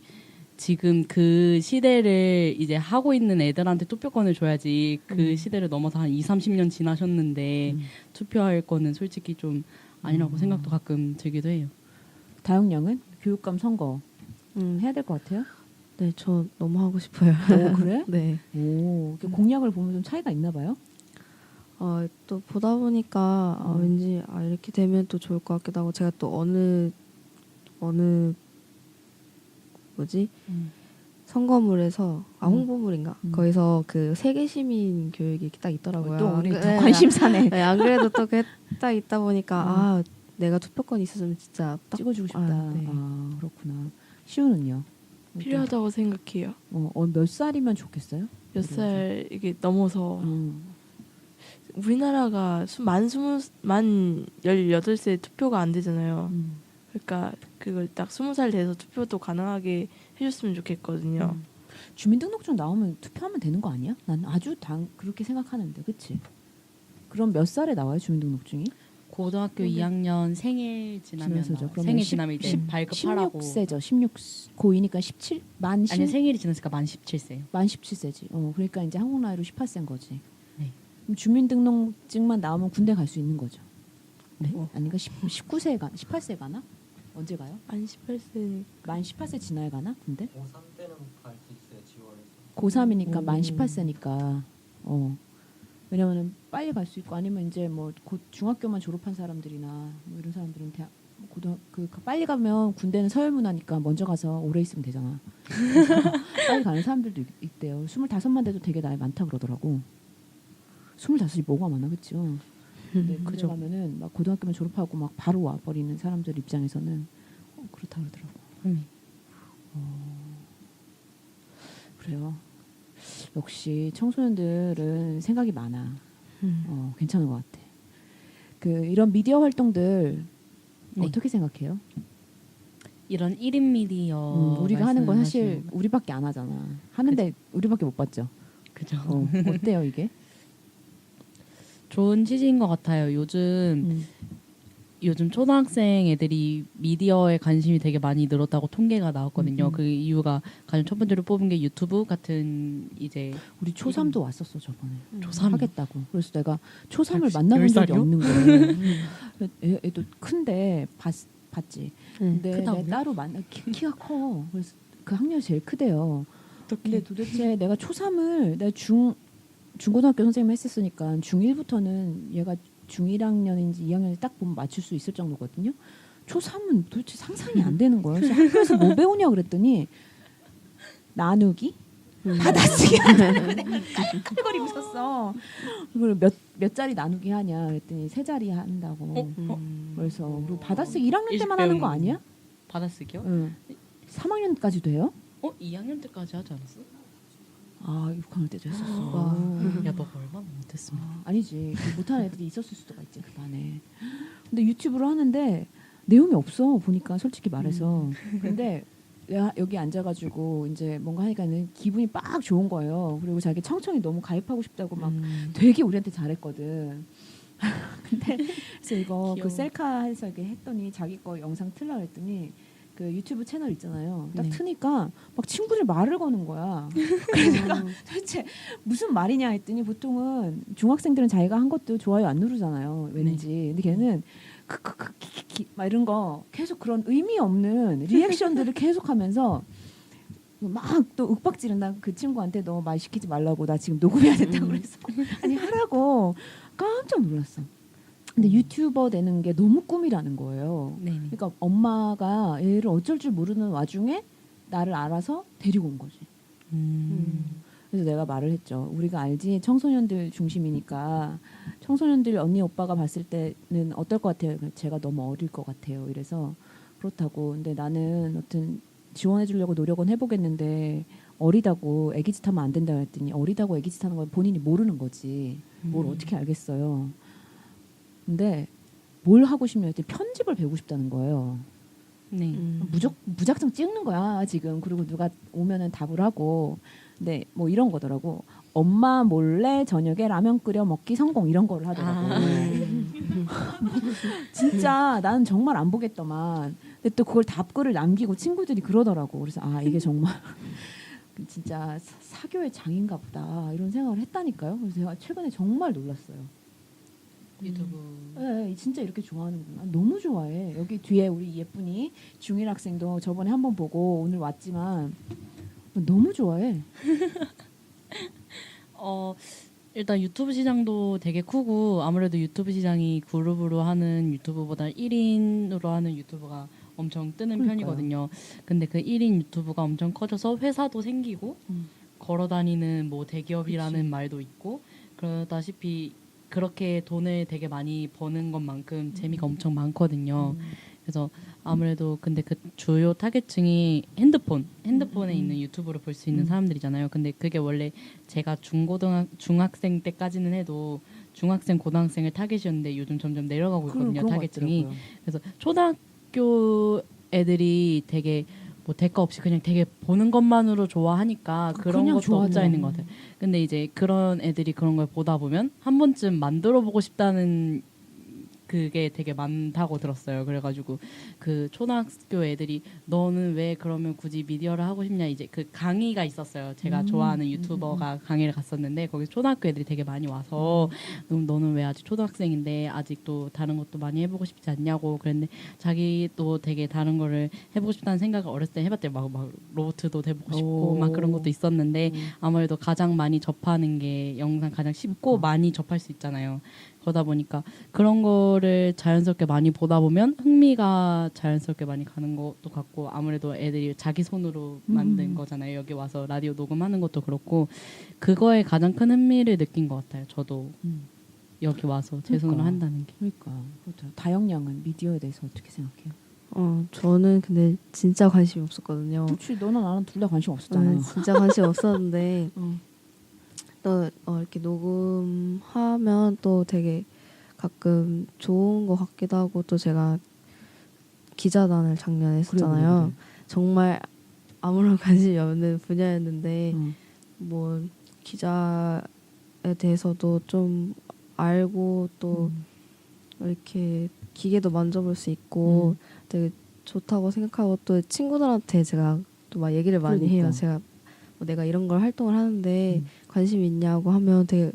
지금 그 시대를 이제 하고 있는 애들한테 투표권을 줘야지 그 시대를 넘어서 한 20-30년 지나셨는데 투표할 거는 솔직히 좀 아니라고 생각도 가끔 들기도 해요. 다영양은 교육감 선거 해야 될 것 같아요? 네, 저 너무 하고 싶어요. 오, 그래? 네. 오, 이렇게 공약을 보면 좀 차이가 있나 봐요? 또 보다 보니까 왠지 이렇게 되면 또 좋을 것 같기도 하고 제가 또 어느 뭐지 선거물에서 홍보물인가 거기서 그 세계 시민 교육이 딱 있더라고요. 또 우리 네, 관심사네. 네, 안 그래도 또 딱 있다 보니까 내가 투표권 있었으면 진짜 딱 찍어주고 싶다. 네. 그렇구나. 시우는요? 필요하다고 생각해요. 몇 살이면 좋겠어요? 몇 살 이게 넘어서 음. 우리나라가 만 18세 투표가 안 되잖아요. 그러니까 그걸 딱 20살 돼서 투표도 가능하게 해줬으면 좋겠거든요. 주민등록증 나오면 투표하면 되는 거 아니야? 난 아주 그렇게 생각하는데, 그치? 그럼 몇 살에 나와요, 주민등록증이? 고등학교 2학년 생일 지나면 지나서죠. 나와요. 그러면 생일 지나면 이제 발급하라고. 16세죠. 16고2니까 17, 만 10, 아니 생일이 지났으니까 만 17세. 만 17세지. 그러니까 이제 한국 나이로 18세인 거지. 네. 그럼 주민등록증만 나오면 군대 갈 수 있는 거죠. 네. 아닌가? 19세 18세 가나? 언제 가요? 만 18세 만 18세 지나야 가나? 군대? 고3 때는 갈 수 있어요. 지원해서. 고3이니까 만 18세니까. 왜냐면은 빨리 갈 수 있고 아니면 이제 뭐 곧 중학교만 졸업한 사람들이나 뭐 이런 사람들은 대학 빨리 가면 군대는 서열문화니까 먼저 가서 오래 있으면 되잖아. 그래서 빨리 가는 사람들도 있대요. 25만 돼도 되게 나이 많다 그러더라고. 25이 뭐가 많아, 그렇죠? 근데 군대 가면은 막 고등학교만 졸업하고 막 바로 와 버리는 사람들 입장에서는 그렇다 그러더라고. 그래요. 역시 청소년들은 생각이 많아. 괜찮은 것 같아. 이런 미디어 활동들 네. 어떻게 생각해요? 이런 1인 미디어 우리가 하는 건 사실 말씀하시는 거. 우리밖에 안 하잖아. 하는데 우리밖에 못 봤죠. 그죠. 어때요 이게? 좋은 취지인 것 같아요. 요즘 초등학생 애들이 미디어에 관심이 되게 많이 늘었다고 통계가 나왔거든요. 그 이유가 가장 첫 번째로 뽑은 게 유튜브 같은 이제 우리 초3도 왔었어 저번에. 초3 하겠다고. 그래서 내가 초3을 10 만나본 적이 살이요? 없는 거예요. 애도 큰데 봤지. 네. 근데 크다고요? 내가 따로 키가 커. 그래서 그 학년이 제일 크대요. 근데 도대체 내가 초3을 내가 중고등학교 선생님 했었으니까 중1부터는 얘가 중1학년인지 2학년인지 딱 보면 맞출 수 있을 정도거든요. 초3은 도대체 상상이 안 되는 거예요. 그래서 학교에서 뭐 배우냐 그랬더니 나누기? 받아쓰기 하는 깔깔거리고 있었어. 그걸 몇 자리 나누기 하냐 그랬더니 3자리 한다고. 그래서 그리고 받아쓰기 1학년 때만 하는 거 아니야? 받아쓰기요? 응. 3학년까지 돼요? 2학년 때까지 하지 않았어? 6학년 때도 했었어. 와. 야, 너가 얼마나 못했으면. 아니지. 못하는 애들이 있었을 수도 있지 그 반에. 근데 유튜브로 하는데 내용이 없어 보니까 솔직히 말해서. 근데 내가 여기 앉아가지고 이제 뭔가 하니까는 기분이 빡 좋은 거예요. 그리고 자기 청청이 너무 가입하고 싶다고 막 되게 우리한테 잘했거든. 근데 그래서 이거 그 귀여워. 셀카해서 이렇게 했더니 자기 거 영상 틀라 했더니 그 유튜브 채널 있잖아요. 딱 네. 트니까 막 친구들이 말을 거는 거야. 그러니까 도대체 무슨 말이냐 했더니 보통은 중학생들은 자기가 한 것도 좋아요 안 누르잖아요. 왠지. 근데 걔는 크크크 키키키 막 이런 거 계속 그런 의미 없는 리액션들을 계속하면서 막 또 윽박지른 나 그 친구한테 너 말 시키지 말라고 나 지금 녹음해야 된다고 그래서 아니 하라고 깜짝 놀랐어. 근데 유튜버 되는 게 너무 꿈이라는 거예요. 네. 그러니까 엄마가 얘를 어쩔 줄 모르는 와중에 나를 알아서 데리고 온 거지. 그래서 내가 말을 했죠. 우리가 알지 청소년들 중심이니까 청소년들 언니 오빠가 봤을 때는 어떨 것 같아요? 제가 너무 어릴 것 같아요. 이래서 그렇다고. 근데 나는 어떤 지원해 주려고 노력은 해보겠는데 어리다고 애기짓 하면 안 된다고 했더니 어리다고 애기짓 하는 건 본인이 모르는 거지. 뭘 어떻게 알겠어요. 근데 뭘 하고 싶냐 했더니 편집을 배우고 싶다는 거예요. 네. 무작정 찍는 거야 지금. 그리고 누가 오면은 답을 하고. 근데 뭐 이런 거더라고. 엄마 몰래 저녁에 라면 끓여 먹기 성공 이런 거를 하더라고. 진짜 나는 정말 안 보겠더만. 근데 또 그걸 답글을 남기고 친구들이 그러더라고. 그래서 아 이게 정말 진짜 사교의 장인가 보다 이런 생각을 했다니까요. 그래서 제가 최근에 정말 놀랐어요. 유튜브. 네, 진짜 이렇게 좋아하는구나. 너무 좋아해. 여기 뒤에 우리 예쁜이 중1 학생도 저번에 한번 보고 오늘 왔지만 너무 좋아해. 일단 유튜브 시장도 되게 크고 아무래도 유튜브 시장이 그룹으로 하는 유튜브보다 1인으로 하는 유튜브가 엄청 뜨는 그러니까요. 편이거든요. 근데 그 1인 유튜브가 엄청 커져서 회사도 생기고 걸어다니는 뭐 대기업이라는 그치. 말도 있고 그러다시피 그렇게 돈을 되게 많이 버는 것만큼 재미가 엄청 많거든요. 그래서 아무래도 근데 그 주요 타겟층이 핸드폰에 있는 유튜브를 볼 수 있는 사람들이잖아요. 근데 그게 원래 제가 중학생 때까지는 해도 중학생 고등학생을 타겟이었는데 요즘 점점 내려가고 있거든요. 그런 것 타겟층이. 같더라고요. 그래서 초등학교 애들이 되게 뭐 대가 없이 그냥 되게 보는 것만으로 좋아하니까 그런 그냥 것도 좋아하죠. 없지 않은 것 같아요. 근데 이제 그런 애들이 그런 걸 보다 보면 한 번쯤 만들어 보고 싶다는 그게 되게 많다고 들었어요. 그래가지고 그 초등학교 애들이 너는 왜 그러면 굳이 미디어를 하고 싶냐 이제 그 강의가 있었어요. 제가 좋아하는 유튜버가 강의를 갔었는데 거기서 초등학교 애들이 되게 많이 와서 너는 왜 아직 초등학생인데 아직도 다른 것도 많이 해보고 싶지 않냐고 그랬는데 자기도 되게 다른 거를 해보고 싶다는 생각을 어렸을 때 해봤대요. 막 로보트도 해보고 싶고 막 그런 것도 있었는데 아무래도 가장 많이 접하는 게 영상 가장 쉽고 많이 접할 수 있잖아요. 그러다 보니까 그런 거를 자연스럽게 많이 보다 보면 흥미가 자연스럽게 많이 가는 것도 같고 아무래도 애들이 자기 손으로 만든 거잖아요. 여기 와서 라디오 녹음하는 것도 그렇고 그거에 가장 큰 흥미를 느낀 것 같아요. 저도 여기 와서 제 손으로 한다는 게. 그러니까 그렇죠. 다영양은 미디어에 대해서 어떻게 생각해요? 저는 근데 진짜 관심이 없었거든요. 그렇지. 너나 나는 둘 다 관심 없었잖아. 진짜 관심 없었는데 또 이렇게 녹음하면 또 되게 가끔 좋은 것 같기도 하고 또 제가 기자단을 작년에 했었잖아요. 그래. 정말 아무런 관심이 없는 분야였는데 뭐 기자에 대해서도 좀 알고 또 이렇게 기계도 만져볼 수 있고 되게 좋다고 생각하고 또 친구들한테 제가 또 막 얘기를 많이 그러니까. 해요. 제가 뭐 내가 이런 걸 활동을 하는데 관심 있냐고 하면 되게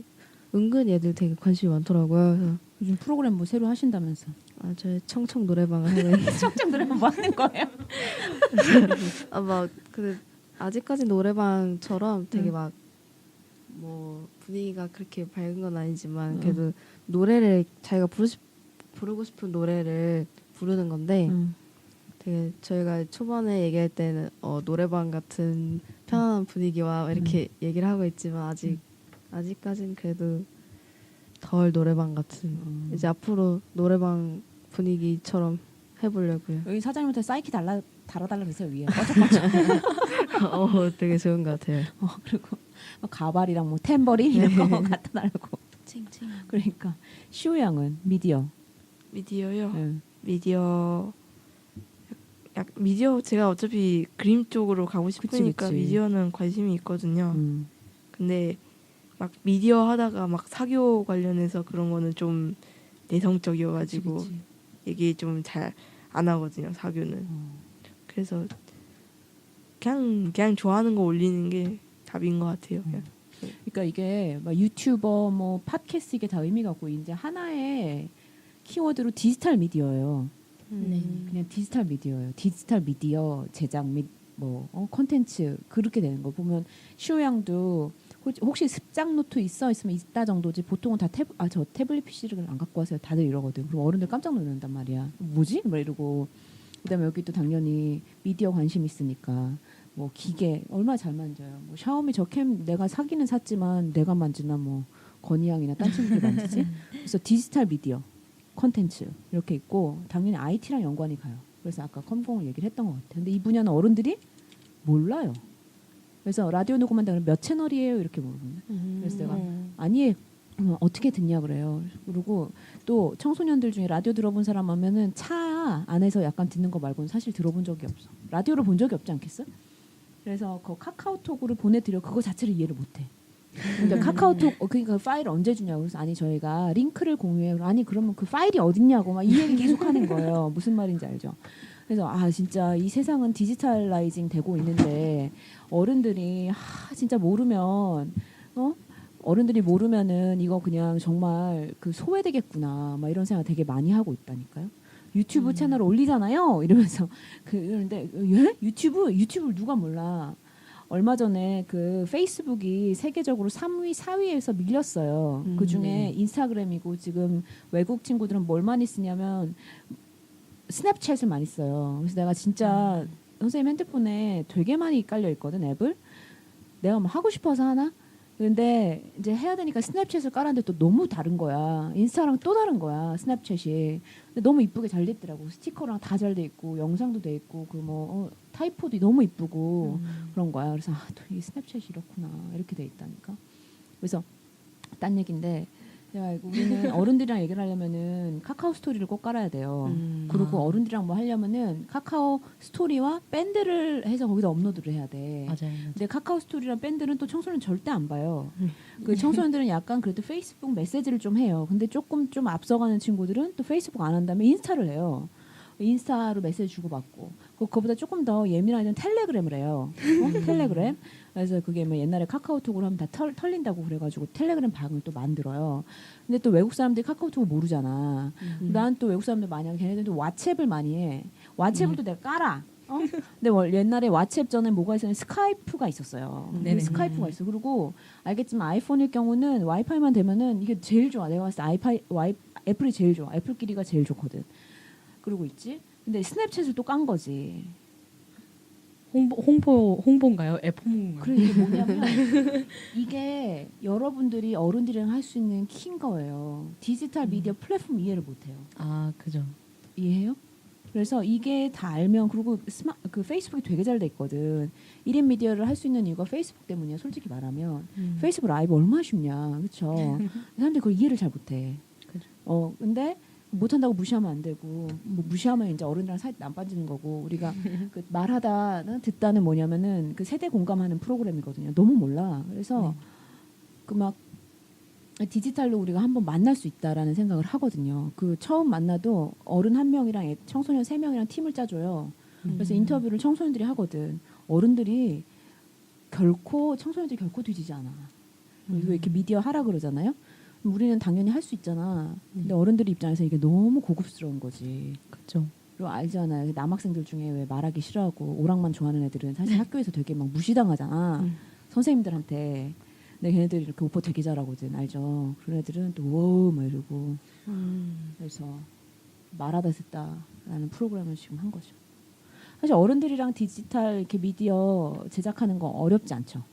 은근 얘들 되게 관심이 많더라고요. 그래서 요즘 프로그램 뭐 새로 하신다면서? 저희 청청 노래방을 하는 청청 노래방 뭐 하는 거예요? 막 그 아직까지 노래방처럼 되게 막 뭐 분위기가 그렇게 밝은 건 아니지만 그래도 노래를 자기가 부르고 싶은 노래를 부르는 건데 되게 저희가 초반에 얘기할 때는 노래방 같은 편안한 분위기와 이렇게 얘기를 하고 있지만 아직까지는 그래도 덜 노래방 같은 이제 앞으로 노래방 분위기처럼 해보려고요. 여기 사장님한테 사이키 달아달라 그러세요 위에. 되게 좋은 것 같아요. 그리고 뭐 가발이랑 뭐 탬버린 이런 거 갖다 달라고. 칭칭. 그러니까 시우 양은 미디어. 미디어요. 네. 미디어 약 미디어 제가 어차피 그림 쪽으로 가고 싶으니까 그치. 미디어는 관심이 있거든요. 음. 근데 막 미디어 하다가 막 사교 관련해서 그런 거는 좀 내성적이어가지고 그치. 얘기 좀 잘 안 하거든요. 사교는. 어. 그래서 그냥 좋아하는 거 올리는 게 답인 것 같아요. 그냥. 그러니까 이게 막 유튜버 뭐 팟캐스트 이게 다 의미가 없고 이제 하나의 키워드로 디지털 미디어예요. 네. 그냥 디지털 미디어예요. 디지털 미디어 제작 및 뭐 콘텐츠 그렇게 되는 거 보면 시오양도 혹시 습작 노트 있으면 있다 정도지 보통은 다 저 태블릿 PC를 안 갖고 와서요. 다들 이러거든. 그럼 어른들 깜짝 놀란단 말이야. 뭐지? 막 이러고 그다음에 여기 또 당연히 미디어 관심 있으니까 뭐 기계 얼마나 잘 만져요. 뭐 샤오미 저 캠 내가 사기는 샀지만 내가 만지나 뭐 건희양이나 딴 친구들 만지지. 그래서 디지털 미디어 콘텐츠 이렇게 있고 당연히 IT랑 연관이 가요. 그래서 아까 컴공을 얘기를 했던 것 같아요. 근데 이 분야는 어른들이 몰라요. 그래서 라디오 녹음한다 그러면 몇 채널이에요 이렇게 물어보는데 그래서 내가 아니 어떻게 듣냐 그래요. 그리고 또 청소년들 중에 라디오 들어본 사람 하면은 차 안에서 약간 듣는 거 말고는 사실 들어본 적이 없어. 라디오를 본 적이 없지 않겠어? 그래서 그 카카오톡으로 보내드려 그거 자체를 이해를 못해. 그러니까 카카오톡 그러니까 파일 언제 주냐고 그래서 아니 저희가 링크를 공유해요. 아니 그러면 그 파일이 어딨냐고 막 이 얘기 계속 하는 거예요. 무슨 말인지 알죠? 그래서 진짜 이 세상은 디지털라이징 되고 있는데 어른들이 진짜 모르면 어른들이 모르면은 이거 그냥 정말 그 소외되겠구나 막 이런 생각 되게 많이 하고 있다니까요. 유튜브 채널 올리잖아요. 이러면서 그런데 예? 유튜브를 누가 몰라? 얼마 전에 그 페이스북이 세계적으로 3위, 4위에서 밀렸어요. 그 중에 인스타그램이고 지금 외국 친구들은 뭘 많이 쓰냐면 스냅챗을 많이 써요. 그래서 내가 진짜 선생님 핸드폰에 되게 많이 깔려 있거든 앱을. 내가 뭐 하고 싶어서 하나? 근데 이제 해야 되니까 스냅챗을 깔았는데 또 너무 다른 거야. 인스타랑 또 다른 거야 스냅챗이. 근데 너무 이쁘게 잘 됐더라고. 스티커랑 다 잘 돼 있고 영상도 돼 있고 그 뭐 타이포도 너무 이쁘고 그런 거야. 그래서 또 이 스냅챗이 이렇구나 이렇게 돼 있다니까. 그래서 딴 얘긴데 우리는 어른들이랑 얘기를 하려면은 카카오 스토리를 꼭 깔아야 돼요. 그리고 어른들이랑 뭐 하려면은 카카오 스토리와 밴드를 해서 거기다 업로드를 해야 돼. 맞아요. 근데 카카오 스토리랑 밴드는 또 청소년 절대 안 봐요. 그 청소년들은 약간 그래도 페이스북 메시지를 좀 해요. 근데 조금 좀 앞서가는 친구들은 또 페이스북 안 한 다음에 인스타를 해요. 인스타로 메시지 주고받고 그거보다 조금 더 예민한 애들은 텔레그램을 해요. 텔레그램. 그래서 그게 뭐 옛날에 카카오톡으로 하면 다 털린다고 그래가지고 텔레그램 방을 또 만들어요. 근데 또 외국 사람들이 카카오톡을 모르잖아. 난 또 외국 사람들 많이 하고 걔네들도 왓츠앱을 많이 해. 왓츠앱을 또 내가 깔아. 근데 옛날에 왓츠앱 전에 뭐가 있었냐면 스카이프가 있었어요. 네네. 스카이프가 있어. 그리고 알겠지만 아이폰일 경우는 와이파이만 되면은 이게 제일 좋아. 내가 봤을 때 애플이 제일 좋아. 애플끼리가 제일 좋거든. 그러고 있지. 근데 스냅챗을 또 깐 거지. 홍보인가요? 앱 홍보인가요? 그래 이게 뭐냐면 이게 여러분들이 어른들이랑 할 수 있는 키인 거예요. 디지털 미디어 플랫폼 이해를 못해요. 그죠. 이해해요? 그래서 이게 다 알면 그리고 그 페이스북이 되게 잘 돼 있거든. 1인 미디어를 할 수 있는 이유가 페이스북 때문이야. 솔직히 말하면 페이스북 라이브 얼마나 쉽냐, 그렇죠? 사람들이 그걸 이해를 잘 못해. 그죠. 근데 못한다고 무시하면 안 되고 뭐 무시하면 이제 어른이랑 사이 안 빠지는 거고 우리가 그 말하다 듣다는 뭐냐면은 그 세대 공감하는 프로그램이거든요. 너무 몰라. 그래서 그 막 디지털로 우리가 한번 만날 수 있다라는 생각을 하거든요. 그 처음 만나도 어른 1명이랑 청소년 3명이랑 팀을 짜줘요. 그래서 인터뷰를 청소년들이 하거든. 청소년들이 결코 뒤지지 않아. 그리고 이렇게 미디어 하라 그러잖아요. 우리는 당연히 할 수 있잖아. 근데 어른들 입장에서 이게 너무 고급스러운 거지. 그렇죠. 그리고 알잖아요. 남학생들 중에 왜 말하기 싫어하고 오락만 좋아하는 애들은 사실 학교에서 되게 막 무시당하잖아. 선생님들한테. 근데 걔네들이 이렇게 오빠 되게 잘하거든. 알죠? 그런 애들은 또 오 막 이러고. 그래서 말하다 듣다라는 프로그램을 지금 한 거죠. 사실 어른들이랑 디지털 이렇게 미디어 제작하는 거 어렵지 않죠.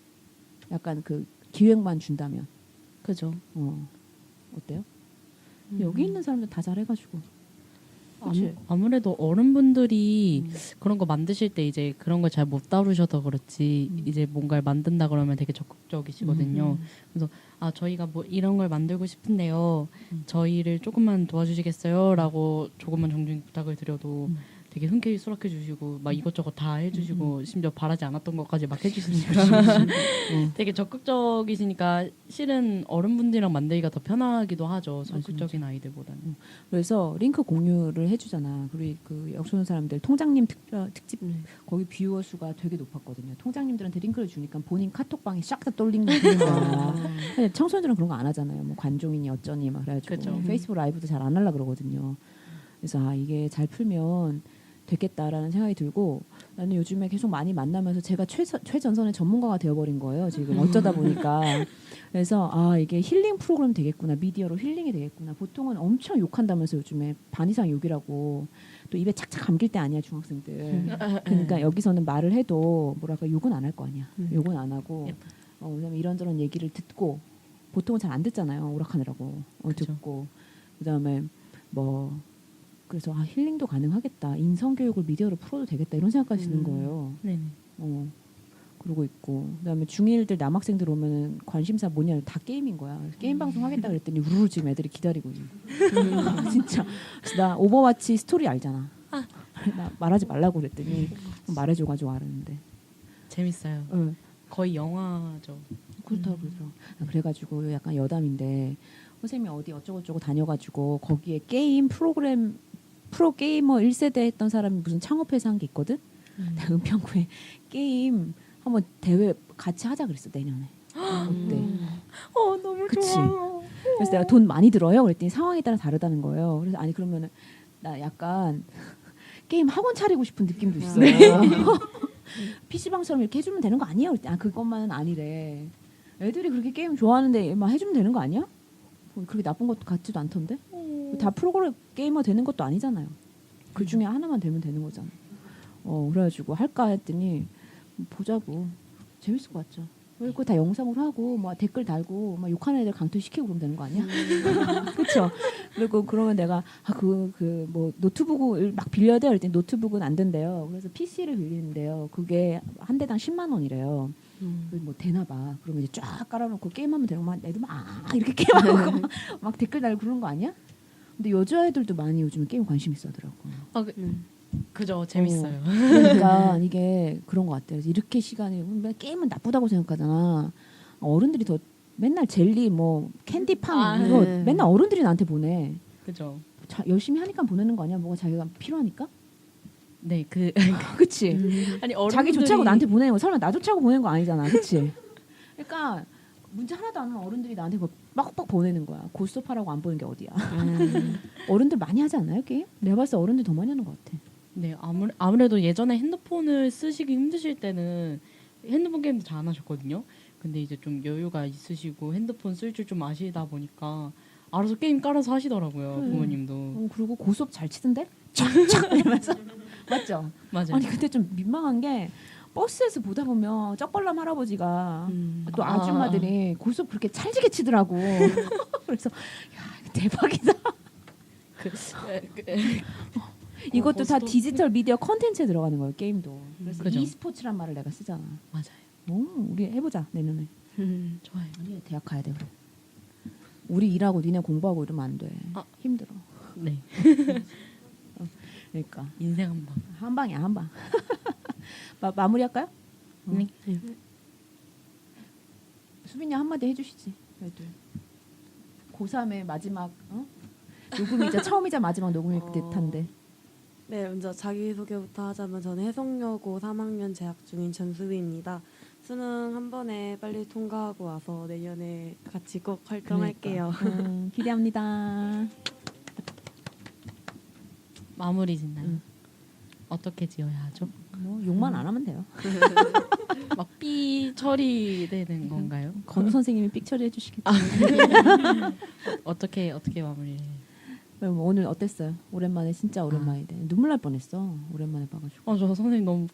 약간 그 기획만 준다면. 그죠. 어때요? 여기 있는 사람들 다 잘해가지고. 아무래도 어른분들이 그런 거 만드실 때 이제 그런 걸 잘 못 다루셔서 그렇지 이제 뭔가를 만든다 그러면 되게 적극적이시거든요. 그래서 저희가 뭐 이런 걸 만들고 싶은데요. 저희를 조금만 도와주시겠어요? 라고 조금만 정중히 부탁을 드려도 되게 흔쾌히 수락해 주시고 막 이것저것 다 해주시고 심지어 바라지 않았던 것까지 막 해주시니까 되게 적극적이시니까 실은 어른분들이랑 만들기가 더 편하기도 하죠. 소극적인 아이들보다는. 그래서 링크 공유를 해주잖아. 우리 그 역소년 사람들 통장님 특집 거기 뷰어 수가 되게 높았거든요. 통장님들한테 링크를 주니까 본인 카톡방에 싹 다 똘링 되는 거야. 근데 청소년들은 그런 거 안 하잖아요. 뭐 관종이니 어쩌니 막 그래가지고 그쵸. 페이스북 라이브도 잘 안 하려 그러거든요. 그래서 아 이게 잘 풀면 됐겠다라는 생각이 들고 나는 요즘에 계속 많이 만나면서 제가 최전선의 전문가가 되어버린 거예요. 지금 어쩌다 보니까 그래서 아 이게 힐링 프로그램 되겠구나 미디어로 힐링이 되겠구나. 보통은 엄청 욕한다면서 요즘에 반 이상 욕이라고 또 입에 착착 감길 때 아니야 중학생들. 그러니까 여기서는 말을 해도 뭐랄까 욕은 안 할 거 아니야. 욕은 안 하고 왜냐면 이런저런 얘기를 듣고 보통은 잘 안 듣잖아요. 오락하느라고 듣고 그다음에 뭐 그래서 아 힐링도 가능하겠다. 인성 교육을 미디어로 풀어도 되겠다. 이런 생각까지 드는 거예요. 네네. 그러고 있고 그다음에 중1들 남학생들 오면은 관심사 뭐냐 다 게임인 거야. 게임 방송 하겠다 그랬더니 우르르 지금 애들이 기다리고 있는. 진짜 나 오버워치 스토리 알잖아. 나 말하지 말라고 그랬더니 말해줘가지고 알았는데 재밌어요. 거의 영화죠. 그렇다고 그러더라고. 그래가지고 약간 여담인데 선생님이 어디 어쩌고저쩌고 다녀가지고 거기에 게임 프로 게이머 1세대 했던 사람이 무슨 창업회사 한 게 있거든. 내가 은평구에 게임 한번 대회 같이 하자 그랬어 내년에. 어때? 너무 그치? 좋아. 그래서 내가 돈 많이 들어요? 그랬더니 상황에 따라 다르다는 거예요. 그래서 아니 그러면은 나 약간 게임 학원 차리고 싶은 느낌도 있어. PC방처럼 이렇게 해주면 되는 거 아니에요? 그랬더니 그것만은 아니래. 애들이 그렇게 게임 좋아하는데 막 해주면 되는 거 아니야? 그렇게 나쁜 것도 같지도 않던데? 다 프로그램 게이머 되는 것도 아니잖아요. 그 중에 하나만 되면 되는 거잖아. 그래가지고 할까 했더니 보자고. 재밌을 것 같죠. 그거 다 영상으로 하고 뭐 댓글 달고 막 욕하는 애들 강퇴시키고 그러면 되는 거 아니야? 그렇죠. 그리고 그러면 내가 뭐 노트북을 막 빌려야 돼요. 그랬더니 노트북은 안 된대요. 그래서 PC를 빌리는데요. 그게 한 대당 10만 원이래요. 뭐 되나 봐. 그러면 이제 쫙 깔아놓고 게임하면 되고 막 애들 막 이렇게 게임하고 막 댓글 달고 그런 거 아니야? 근데 여자애들도 많이 요즘 게임 관심 있어 하더라고. 그죠. 재밌어요. 그러니까 이게 그런 것 같아요. 이렇게 시간이 게임은 나쁘다고 생각하잖아. 어른들이 더 맨날 젤리 뭐 캔디팡 이거 맨날 어른들이 나한테 보내. 그죠. 열심히 하니까 보내는 거 아니야? 뭐가 자기가 필요하니까? 네, 그치? 아니 어른분들이 자기 좋자고 나한테 보내는 거 설마 나 좋자고 보내는 거 아니잖아, 그치? 그러니까 문제 하나도 안 오는 어른들이 나한테 빡빡 보내는 거야. 고스톱하라고 안 보는 게 어디야? 어른들 많이 하지 않나요 게임? 내가 봤을 때 어른들 더 많이 하는 것 같아. 네, 아무래도 예전에 핸드폰을 쓰시기 힘드실 때는 핸드폰 게임도 잘 안 하셨거든요. 근데 이제 좀 여유가 있으시고 핸드폰 쓸 줄 좀 아시다 보니까 알아서 게임 깔아서 하시더라고요. 부모님도. 그리고 고스톱 잘 치던데? 착착 이러면서 맞죠? 맞아요. 아니 근데 좀 민망한 게 버스에서 보다 보면 쩍벌남 할아버지가 또 아줌마들이 고스톱 그렇게 찰지게 치더라고. 그래서 야 대박이다. 이것도 다 디지털 미디어 컨텐츠에 들어가는 거예요. 게임도. 그래서 그죠. e스포츠란 말을 내가 쓰잖아. 맞아요. 우리 해보자 내년에. 좋아요. 우리 대학 가야 돼. 그럼. 우리 일하고 니네 공부하고 이러면 안 돼. 힘들어. 네. 그러니까 인생 한 방. 한 방이야 한 방. 마무리할까요? 네. 수빈이 한마디 해주시지. 그래도 고3의 마지막 녹음이자 처음이자 마지막 녹음일 듯한데. 네, 먼저 자기소개부터 하자면 저는 해성여고 3학년 재학 중인 전수비입니다. 수능 한 번에 빨리 통과하고 와서 내년에 같이 꼭 활동할게요. 그러니까. 기대합니다. 마무리 짓나요? 어떻게 지어야 하죠? 뭐 욕만 안 하면 돼요. 막 삐 처리되는 건가요? 건우 선생님이 삑 처리해 주시겠죠. 어떻게 마무리를? 그럼 오늘 어땠어요? 오랜만에 진짜 오랜만이네. 눈물 날 뻔했어. 오랜만에 봐가지고. 저 선생님 너무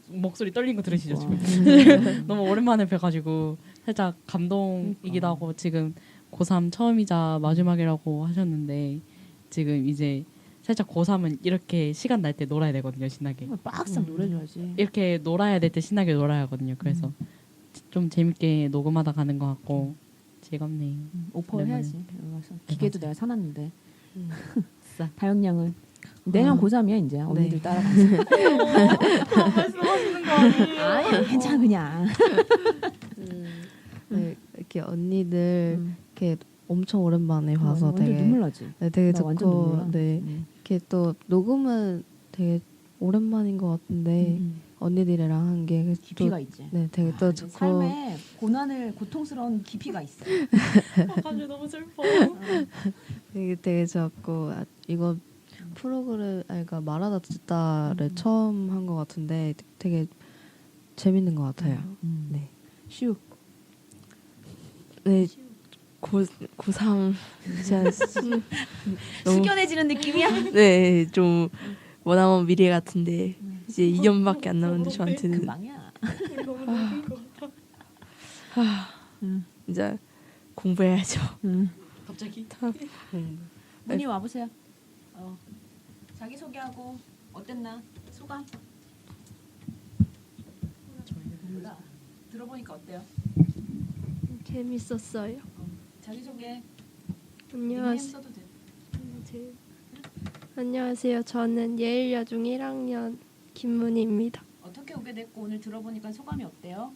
목소리 떨린 거 들으시죠 지금? 그러니까. 너무 오랜만에 뵈가지고 살짝 감동이기도 하고 지금 고3 처음이자 마지막이라고 하셨는데 지금 이제 살짝 고3은 이렇게 시간 날 때 놀아야 되거든요 신나게. 빡싹 놀아줘야지. 이렇게 놀아야 될 때 신나게 놀아야 하거든요. 그래서 좀 재밌게 녹음하다 가는 것 같고 즐겁네요. 오퍼 오랜만에. 해야지. 기계도 맞아요. 내가 사놨는데. 싸. 다영양은 내년 고3이야 이제 언니들 따라가서. 말씀하시는 거 아니에요? 아니 괜찮아 그냥. 네, 이렇게 언니들 이렇게 엄청 오랜만에 봐서 완전 되게 눈물 나지. 네, 되게 나 완전 눈물 좋고 나. 네 이렇게 또 녹음은 되게 오랜만인 것 같은데 언니들이랑 한 게 깊이가 있지. 네 되게 또 내 좋고 삶에 고난을 고통스러운 깊이가 있어. 갑자기 너무 슬퍼. 되게 좋았고 이거 프로그램 그러니까 말하다 듣다를 처음 한 것 같은데 되게 재밌는 것 같아요. 네. 슈. 네, 고3 진짜 너무 숙연해지는 느낌이야. 네, 좀 머나먼 미래 같은데 이제 2년밖에 안 남았는데 저한테는 금방이야. 우리 너무 늙은 것 같아. 진짜 공부해야죠. 갑자기? 문희 와보세요. 자기 소개하고 어땠나? 소감? 몰라. 들어보니까 어때요? 재밌었어요. 자기 소개. 안녕하세요. 써도 돼. 안녕하세요. 저는 예일여중 1학년 김문희입니다. 어떻게 오게 됐고 오늘 들어보니까 소감이 어때요?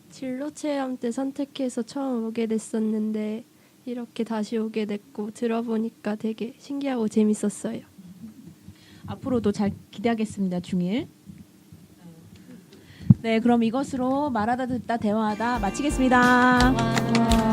진로 체험 때 선택해서 처음 오게 됐었는데 이렇게 다시 오게 됐고 들어보니까 되게 신기하고 재밌었어요. 앞으로도 잘 기대하겠습니다. 중1. 네, 그럼 이것으로 말하다 듣다 대화하다 마치겠습니다.